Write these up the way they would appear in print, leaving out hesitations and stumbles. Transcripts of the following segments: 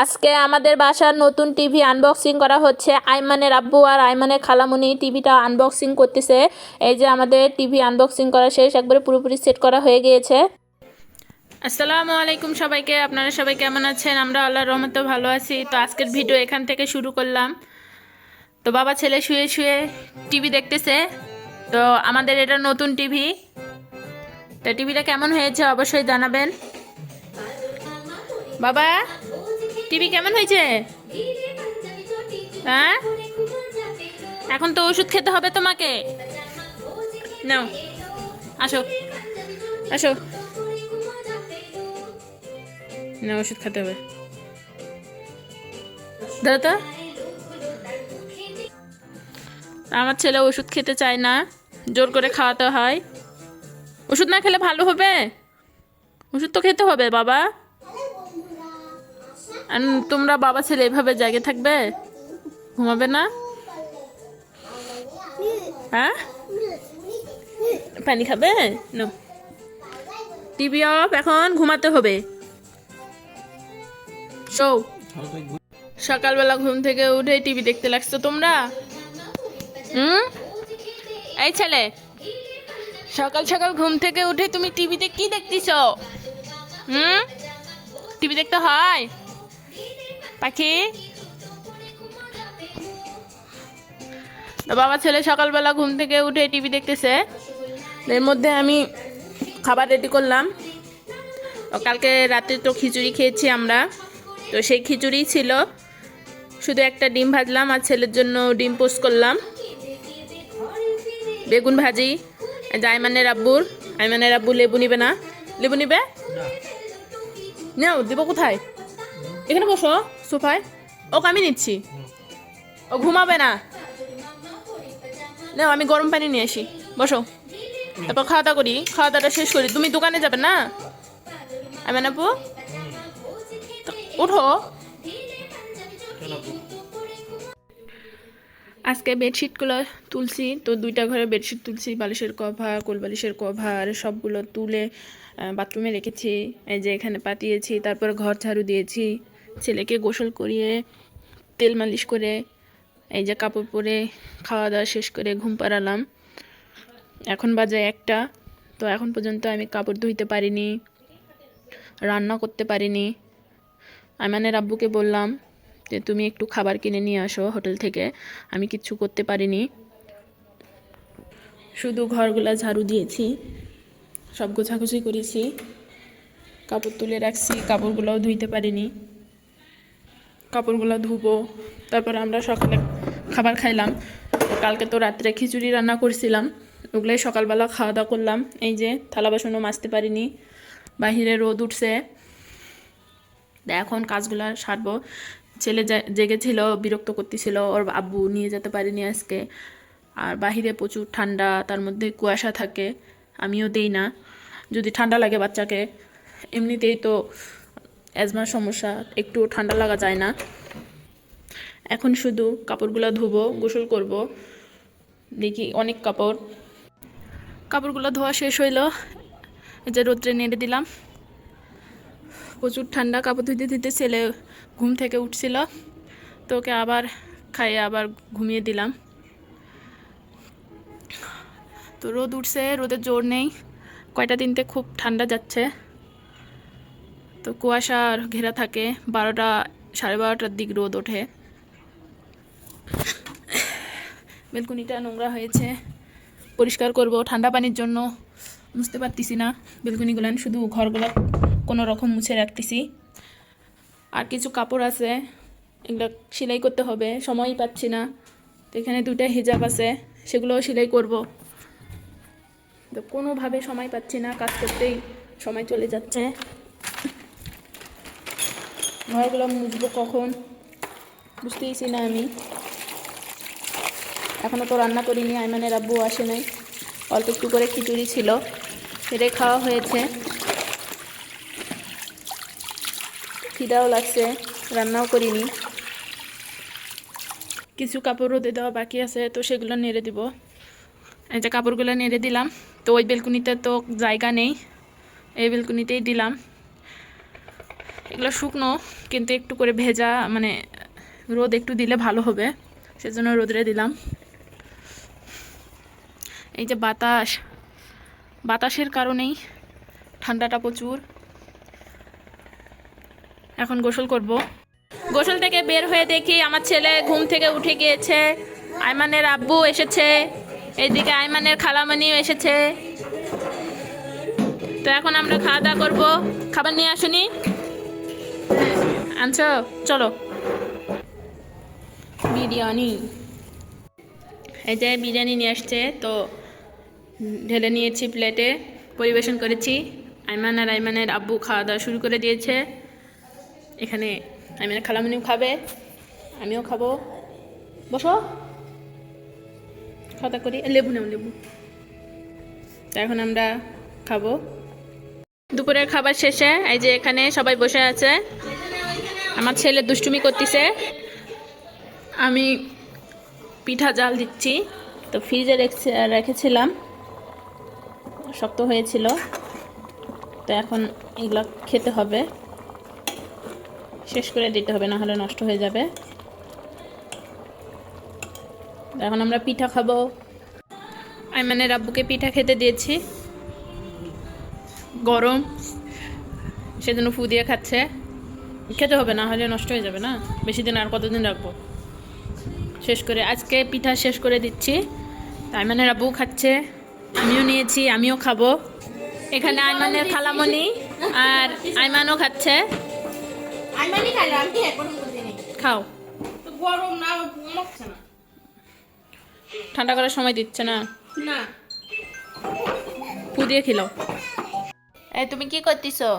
আজকে আমাদের বাসার নতুন টিভি আনবক্সিং করা হচ্ছে। আইমানের আব্বু আর আইমানের খালামুনি টিভিটা আনবক্সিং করতেছে। এই যে আমাদের টিভি আনবক্সিং করা শেষ, একবারে পুরোপুরি সেট করা হয়ে গিয়েছে। আসসালামু আলাইকুম সবাইকে, আপনারা সবাই কেমন আছেন? আমরা আল্লাহর রহমতে ভালো আছি। তো আজকের ভিডিও এখান থেকে শুরু করলাম। তো বাবা ছেলে শুয়ে শুয়ে টিভি দেখতেছে। তো আমাদের এটা নতুন টিভি। তো টিভিটা কেমন হয়েছে অবশ্যই জানাবেন। বাবা, টিভি কেমন হয়েছে? হ্যাঁ, এখন তো ওষুধ খেতে হবে তোমাকে। নাও, আসো আসো, না ওষুধ খেতে হবে। দাও তো। আমার ছেলে ওষুধ খেতে চায় না, জোর করে খাওয়াতে হয়। ওষুধ না খেলে ভালো হবে? ওষুধ তো খেতে হবে বাবা। আর তোমরা বাবা ছেলে এভাবে জাগে থাকবে, ঘুমাবে না? হ্যাঁ, পানি খাবে? নো, টিভি অফ, এখন ঘুমাতে হবে। শো, সকালবেলা ঘুম থেকে উঠে টিভি দেখতে লাগছো তোমরা? এই ছেলে, সকাল সকাল ঘুম থেকে উঠে তুমি টিভিতে কি দেখতেছ? টিভি দেখতে হয় পাখি? বাবা ছেলে সকালবেলা ঘুম থেকে উঠে টিভি দেখতেছে। এর মধ্যে আমি খাবার রেডি করলাম। কালকে রাতে তো খিচুড়ি খেয়েছি আমরা, তো সেই খিচুড়ি ছিল। শুধু একটা ডিম ভাজলাম আর ছেলের জন্য ডিম পোস্ট করলাম। বেগুন ভাজি। আইমানের আব্বু লেবু নিবে না। লেবু নিবে? নাও, দিব কোথায়? এখানে বসো সোফায়। ওকে আমি নিচ্ছি, ও ঘুমাবে না। নাও, আমি গরম পানি নিয়ে আসি, বসো। তারপর খাওয়া দাওয়া করি, খাওয়া দাওয়াটা শেষ করি। তুমি দোকানে যাবে না? আইমান আপু, উঠো। আজকে বেডশিটগুলো তুলছি, তো দুইটা ঘরে বেডশিট তুলছি, বালিশের কভার, কোল বালিশের কভার সবগুলো তুলে বাথরুমে রেখেছি। এই যে এখানে পাতিয়েছি, তারপর ঘর ঝাড়ু দিয়েছি, ছেলেকে গোসল করিয়ে তেল মালিশ করে এই যে কাপড় পরে খাওয়া দাওয়া শেষ করে ঘুম পাড়ালাম। এখন বাজে 1টা। তো এখন পর্যন্ত আমি কাপড় ধুইতে পারিনি, রান্না করতে পারিনি। আইমানের আব্বুকে বললাম যে তুমি একটু খাবার কিনে নিয়ে আসো হোটেল থেকে, আমি কিচ্ছু করতে পারিনি। শুধু ঘরগুলা ঝাড়ু দিয়েছি, সব গোছাগুছি করেছি, কাপড় তুলে রাখছি, কাপড়গুলোও ধুইতে পারিনি। কাপড়গুলো ধুবো, তারপর আমরা সকালে খাবার খাইলাম। কালকে তো রাত্রে খিচুড়ি রান্না করছিলাম, ওগুলোই সকালবেলা খাওয়া দাওয়া করলাম। এই যে থালা বাসনও মাজতে পারিনি, বাহিরে রোদ উঠছে। এখন কাজগুলো সারবো। ছেলে জেগেছিল, বিরক্ত করতেছিল, ওর আব্বু নিয়ে যেতে পারিনি আজকে। আর বাহিরে প্রচুর ঠান্ডা, তার মধ্যে কুয়াশা থাকে, আমিও দেই না। যদি ঠান্ডা লাগে বাচ্চাকে, এমনিতেই তো অ্যাজমার সমস্যা, একটু ঠান্ডা লাগা যায় না। এখন শুধু কাপড়গুলো ধুবো, গোসল করব। দেখি অনেক কাপড়গুলো ধোয়া শেষ হইলো। এই যে রোদ্রে নেড়ে দিলাম, প্রচুর ঠান্ডা। কাপড় ধুইতে ধুইতে ছেলে ঘুম থেকে উঠছিল, তো ওকে আবার খাইয়ে আবার ঘুমিয়ে দিলাম। তো রোদ উঠছে, রোদের জোর নেই। কয়টা দিনতে খুব ঠান্ডা যাচ্ছে। তো কুয়াশা ঘেরা থাকে, 12টা 12:30টার দিক রোদ ওঠে। বেলকুনিটা নোংরা হয়েছে, পরিষ্কার করব। ঠান্ডা পানির জন্য মুছতে পারতেছি না বেলকুনিগুলো, শুধু ঘরগুলো কোনো রকম মুছে রাখতেছি। আর কিছু কাপড় আছে, এগুলো সেলাই করতে হবে, সময়ই পাচ্ছি না। তো এখানে 2টা হিজাব আছে, সেগুলোও সেলাই করব। তো কোনোভাবে সময় পাচ্ছি না, কাজ করতেই সময় চলে যাচ্ছে। ঘরগুলো মুছবো কখন বুঝতেইছি না আমি। এখনও তো রান্না করিনি, আইমানের আব্বু আসে নাই। অল্প একটু করে খিচুড়ি ছিল, সেটাই খাওয়া হয়েছে। খিদাও লাগছে, রান্নাও করিনি। কিছু কাপড় রোদে দেওয়া বাকি আছে, তো সেগুলো নেড়ে দিব। এই যে কাপড়গুলো নেড়ে দিলাম। তো ওই বেলকুনিতে তো জায়গা নেই, এই বেলকুনিতেই দিলাম। এগুলো শুকনো, কিন্তু একটু করে ভেজা, মানে রোদ একটু দিলে ভালো হবে, সেজন্য রোদে দিলাম। এই যে বাতাসের কারণেই ঠান্ডাটা প্রচুর। এখন গোসল করব। গোসল থেকে বের হয়ে দেখি আমার ছেলে ঘুম থেকে উঠে গিয়েছে, আইমানের আব্বু এসেছে, এইদিকে আইমানের খালামণিও এসেছে। তো এখন আমরা খাওয়া দাওয়া করবো। খাবার নিয়ে আসুনি? আনছো? চলো। বিরিয়ানি, এই যে বিরিয়ানি নিয়ে আসছে, তো ঢেলে নিয়েছি প্লেটে, পরিবেশন করেছি। আইমান আর আইমানের আব্বু খাওয়া দাওয়া শুরু করে দিয়েছে। এখানে আইমানের খালামণিও খাবে, আমিও খাবো। বসো, খাওয়া দাওয়া করি। লেবু নাও, লেবু। তো এখন আমরা খাবো। দুপুরের খাবার শেষে এই যে এখানে সবাই বসে আছে। আমার ছেলে দুষ্টুমি করতেছে, আমি পিঠা জাল দিচ্ছি। তো ফ্রিজে রেখেছিলাম, শক্ত হয়েছিল, তো এখন এগুলো খেতে হবে, শেষ করে দিতে হবে, না হলে নষ্ট হয়ে যাবে। এখন আমরা পিঠা খাবো। আইমানের আব্বুকে পিঠা খেতে দিয়েছি, গরম, সেজন্য ফু দিয়ে খাচ্ছে। খেতে হবে, না হলে নষ্ট হয়ে যাবে না, বেশি দিন আর কতদিন রাখবো। শেষ করে আজকে পিঠা শেষ করে দিচ্ছি। আইমানের আব্বু খাচ্ছে, আমিও নিয়েছি, আমিও খাবো। এখানে আইমানের খালামণি আর আইমানও খাচ্ছে। খাও, ঠান্ডা করার সময় দিচ্ছে না, ফু দিয়ে খেলো। এই তুমি কি করতেছো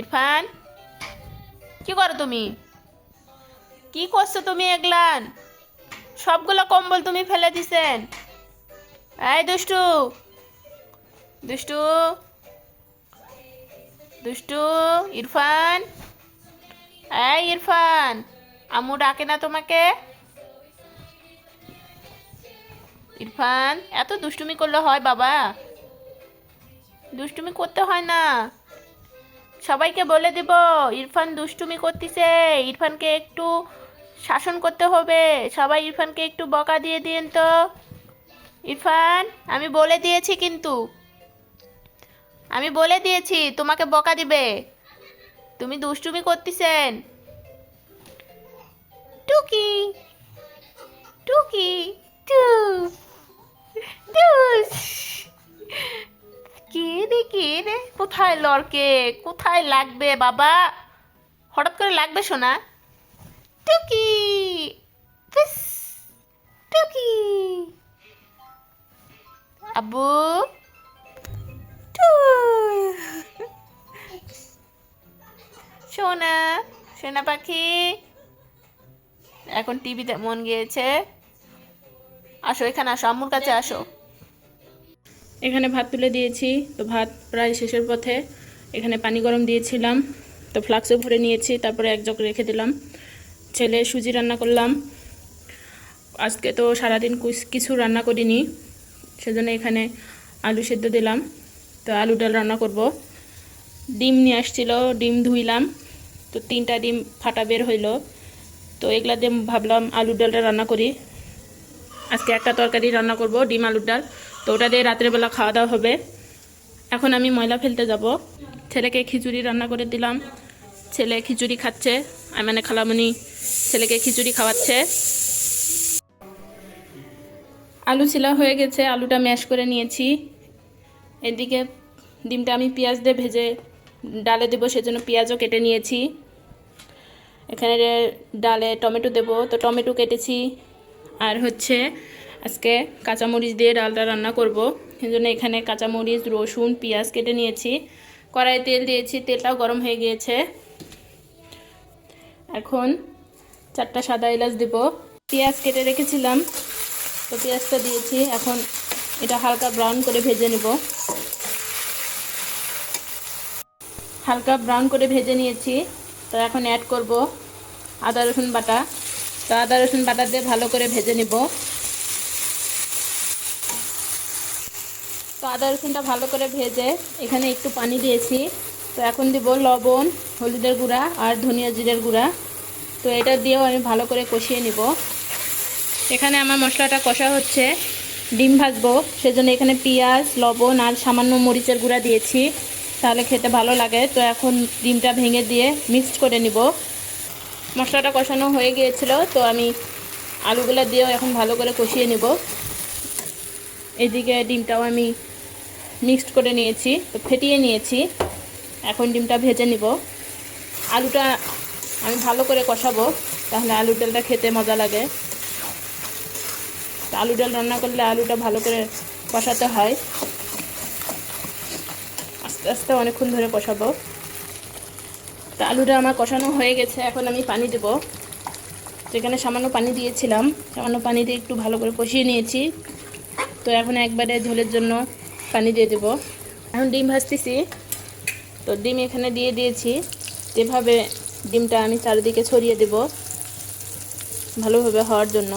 ইরফান? কি করো তুমি? কি করছো তুমি? এগলান সবগুলো কম্বল তুমি ফেলে দিছেন। এই দুষ্টু, দুষ্টু, দুষ্টু, ইরফান, এই ইরফান, আম্মু ডাকে না তোমাকে? ইরফান, এত দুষ্টুমি করলে হয় বাবা? দুষ্টুমি করতে হয় না। সবাইকে বলে দেব ইরফান দুষ্টুমি করতেছে, ইরফানকে একটু শাসন করতে হবে। সবাই ইরফানকে একটু বকা দিয়ে দিন তো। ইরফান, আমি বলে দিয়েছি, কিন্তু আমি বলে দিয়েছি তোমাকে বকা দিবে, তুমি দুষ্টুমি করতেছেন। টুকি, টুকি, টুস, টুস। কে রে, কে রে? কোথায় লড়কে? কোথায় লাগবে বাবা? হঠাৎ করে লাগবে শোনা। টুকি, টুস, টুকি। আব্বু, সোনা, সোনা পাখি এখন টিভিতে মন গিয়েছে। আসো এখানে, আসো, আম্মুর কাছে আসো। এখানে ভাত তুলে দিয়েছি, তো ভাত প্রায় শেষের পথে। এখানে পানি গরম দিয়েছিলাম, তো ফ্লাক্সে ভরে নিয়েছি, তারপরে এক জগ রেখে দিলাম। ছেলে সুজি রান্না করলাম। আজকে তো সারাদিন কিছু রান্না করিনি, সেজন্য এখানে আলু সেদ্ধ দিলাম। তো আলু ডাল রান্না করব। ডিম নিয়ে আসছিল, ডিম ধুইলাম, তো 3টা ডিম ফাটা বের হইলো। তো এগুলা দিয়ে ভাবলাম আলুর ডালটা রান্না করি। আজকে একটা তরকারি রান্না করব, ডিম আলুর ডাল, তো ওটা দিয়ে রাত্রেবেলা খাওয়া দাওয়া হবে। এখন আমি ময়লা ফেলতে যাব। ছেলেকে খিচুড়ি রান্না করে দিলাম, ছেলে খিচুড়ি খাচ্ছে। মানে খালামণি ছেলেকে খিচুড়ি খাওয়াচ্ছে। আলু ছিলা হয়ে গেছে, আলুটা ম্যাশ করে নিয়েছি। এদিকে ডিমটা আমি পেঁয়াজ দিয়ে ভেজে ডালে দেবো, সেজন্য পেঁয়াজও কেটে নিয়েছি। এখানে ডালে টমেটো দেব, তো টমেটো কেটেছি। আর হচ্ছে আজকে কাঁচামরিচ দিয়ে ডালটা রান্না করব, সেজন্য এখানে কাঁচামরিচ, রসুন, পেঁয়াজ কেটে নিয়েছি। কড়াইয়ে তেল দিয়েছি, তেলটাও গরম হয়ে গিয়েছে। এখন 4টা সাদা এলাচ দেব। পেঁয়াজ কেটে রেখেছিলাম, তো পেঁয়াজটা দিয়েছি। এখন এটা হালকা ব্রাউন করে ভেজে নেব। হালকা ব্রাউন করে ভেজে নিয়েছি, তো এখন অ্যাড করব আদা রসুন বাটা। তো আদা রসুন বাটা দিয়ে ভালো করে ভেজে নেব। তো আদা রসুনটা ভালো করে ভেজে এখানে একটু পানি দিয়েছি। তো এখন দিব লবণ, হলুদের গুঁড়া আর ধনিয়া জিরের গুঁড়া। তো এটা দিয়েও আমি ভালো করে কষিয়ে নিব। এখানে আমার মশলাটা কষা হচ্ছে, ডিম ভাজবো, সেজন্য এখানে পেঁয়াজ, লবণ আর সামান্য মরিচের গুঁড়া দিয়েছি, তাহলে খেতে ভালো লাগে। তো এখন ডিমটা ভেঙে দিয়ে মিক্সড করে নিব। মশলাটা কষানো হয়ে গিয়েছিল, তো আমি আলুগুলো দিয়েও এখন ভালো করে কষিয়ে নিব। এদিকে ডিমটাও আমি মিক্সড করে নিয়েছি, তো ফেটিয়ে নিয়েছি। এখন ডিমটা ভেজে নিব। আলুটা আমি ভালো করে কষাবো, তাহলে আলুর ডালটা খেতে মজা লাগে। তো আলু ডাল রান্না করলে আলুটা ভালো করে কষাতে হয়, আস্তে আস্তে অনেকক্ষণ ধরে কষাবো। তো আলুটা আমার কষানো হয়ে গেছে, এখন আমি পানি দেব। যেখানে সামান্য পানি দিয়েছিলাম, সামান্য পানি দিয়ে একটু ভালো করে কষিয়ে নিয়েছি। তো এখন একবারে ঝোলের জন্য পানি দিয়ে দেব। এখন ডিম ভাজতেছি, তো ডিম এখানে দিয়ে দিয়েছি। এভাবে ডিমটা আমি চারিদিকে ছড়িয়ে দেব ভালোভাবে হওয়ার জন্য।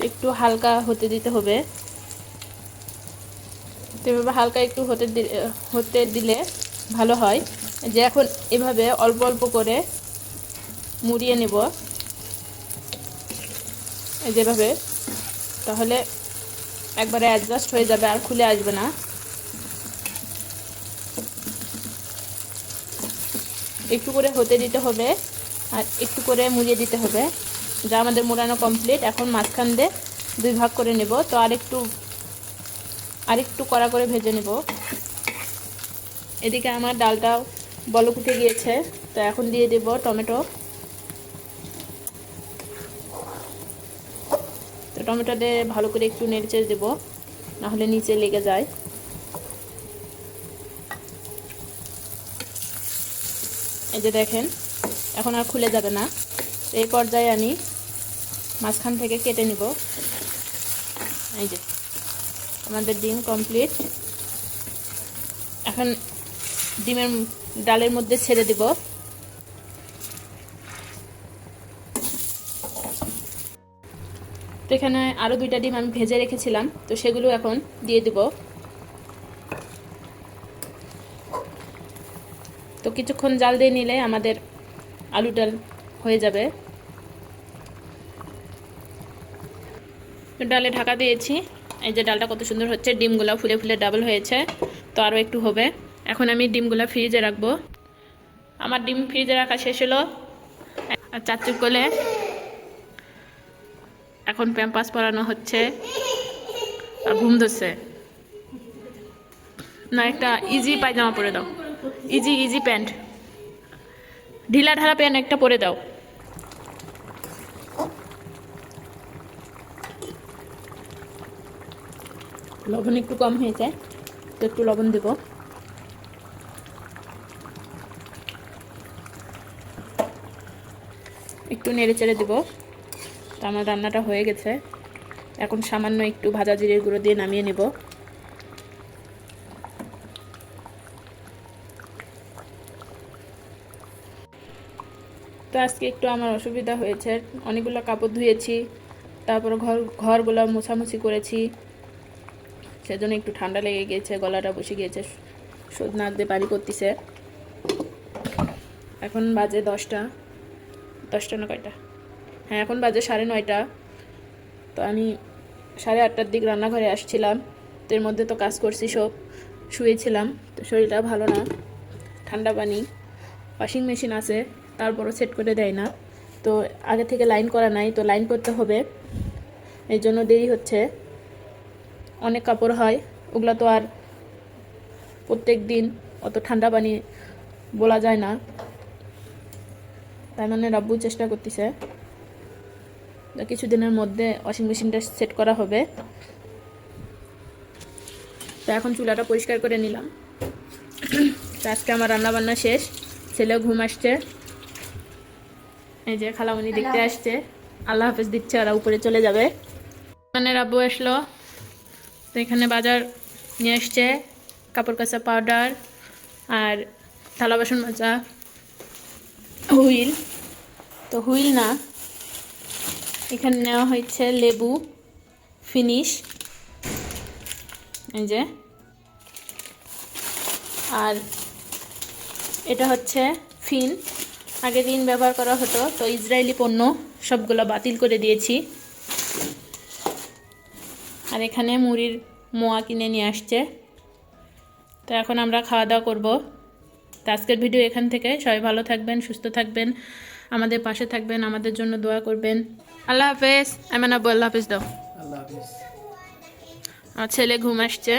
একটু হালকা হতে দিতে হবে। এভাবে হালকা একটু হতে দিলে ভালো হয়। যে এখন এভাবে অল্প অল্প করে মুড়িয়ে নেব, যেভাবে, তাহলে একবারে অ্যাডজাস্ট হয়ে যাবে আর খুলে আসবে না। একটু করে হতে দিতে হবে আর একটু করে মুড়িয়ে দিতে হবে। যা আমাদের মোড়ানো কমপ্লিট। এখন মাঝখান দিয়ে 2 ভাগ করে নেব। তো আরেকটু কড়া করে ভেজে নেব। এদিকে আমার ডালটাও বলক উঠে গিয়েছে, তো এখন দিয়ে দেব টমেটো। তো টমেটো দিয়ে ভালো করে একটু নেড়ে দেব, নাহলে নিচে লেগে যায়। এই যে দেখেন, এখন আর খুলে যাবে না। এই পর্যায়ে আমি মাঝখান থেকে কেটে নিব। এই যে আমাদের ডিম কমপ্লিট। এখন ডিমের ডালের মধ্যে ছেড়ে দিব। তো এখানে আরও 2টা ডিম আমি ভেজে রেখেছিলাম, তো সেগুলো এখন দিয়ে দিব। তো কিছুক্ষণ জাল দিয়ে নিলে আমাদের আলু ডাল হয়ে যাবে। ডালে ঢাকা দিয়েছি। এই যে ডালটা কত সুন্দর হচ্ছে, ডিমগুলো ফুলে ফুলে ডাবল হয়েছে। তো আরও একটু হবে। এখন আমি ডিমগুলো ফ্রিজে রাখবো। আমার ডিম ফ্রিজে রাখা শেষ হলো। আর চাচু কোলে এখন প্যাম্পাস পরানো হচ্ছে আর ঘুম ধরছে না। একটা ইজি পায়জামা পরে দাও, ইজি প্যান্ট, ঢিলা ঢালা প্যান্ট একটা পরে দাও। লবণ একটু কম হয়েছে, তো একটু লবণ দেব। একটু নেড়ে চেড়ে দেব। তো আমার রান্নাটা হয়ে গেছে। এখন সামান্য একটু ভাজা জিরের গুঁড়ো দিয়ে নামিয়ে নেব। তো আজকে একটু আমার অসুবিধা হয়েছে, অনেকগুলো কাপড় ধুয়েছি, তারপর ঘরগুলো মোছামুছি করেছি, সেজন্য একটু ঠান্ডা লেগে গিয়েছে, গলাটা বসে গিয়েছে, শোধ নাক দিয়ে পানি পড়তেছে। এখন বাজে 10টা না কয়টা, হ্যাঁ এখন বাজে 9:30। তো আমি 8:30টার দিক রান্নাঘরে আসছিলাম। তো এর মধ্যে তো কাজ করছি, সব শুয়েছিলাম। তো শরীরটা ভালো না, ঠান্ডা পানি, ওয়াশিং মেশিন আছে, তারপরও সেট করে দেয় না। তো আগে থেকে লাইন করা নাই, তো লাইন করতে হবে, এই জন্য দেরি হচ্ছে। অনেক কাপড় হয়, ওগুলো তো আর প্রত্যেক দিন অত ঠান্ডা পানি বলা যায় না। তাই মানে রাব্বু চেষ্টা করতেছে, কিছুদিনের মধ্যে ওয়াশিং মেশিনটা সেট করা হবে। তো এখন চুলাটা পরিষ্কার করে নিলাম। তো আজকে আমার রান্নাবান্না শেষ, ছেলেও ঘুম আসছে। এই যে খালামণি দেখতে আসছে, আল্লাহ হাফেজ দিচ্ছে, ওরা উপরে চলে যাবে। মানে রাব্বু আসলো, তো এখানে বাজার নিয়ে আসছে, কাপড় কাচা পাউডার আর থালা বাসন মাজা হুইল। তো হুইল না, এখানে নেওয়া হয়েছে লেবু ফিনিশ। এই যে, আর এটা হচ্ছে ফিন, আগে দিন ব্যবহার করা হতো, তো ইসরায়েলি পণ্য সবগুলো বাতিল করে দিয়েছি। আর এখানে মুড়ির মোয়া কিনে নিয়ে আসছে। তো এখন আমরা খাওয়া দাওয়া করবো। তো আজকের ভিডিও এখান থেকে, সবাই ভালো থাকবেন, সুস্থ থাকবেন, আমাদের পাশে থাকবেন, আমাদের জন্য দোয়া করবেন। আল্লাহ হাফেজ। আল্লাহ হাফেজ দাও। আল্লাহ হাফিজ। আমার ছেলে ঘুম আসছে।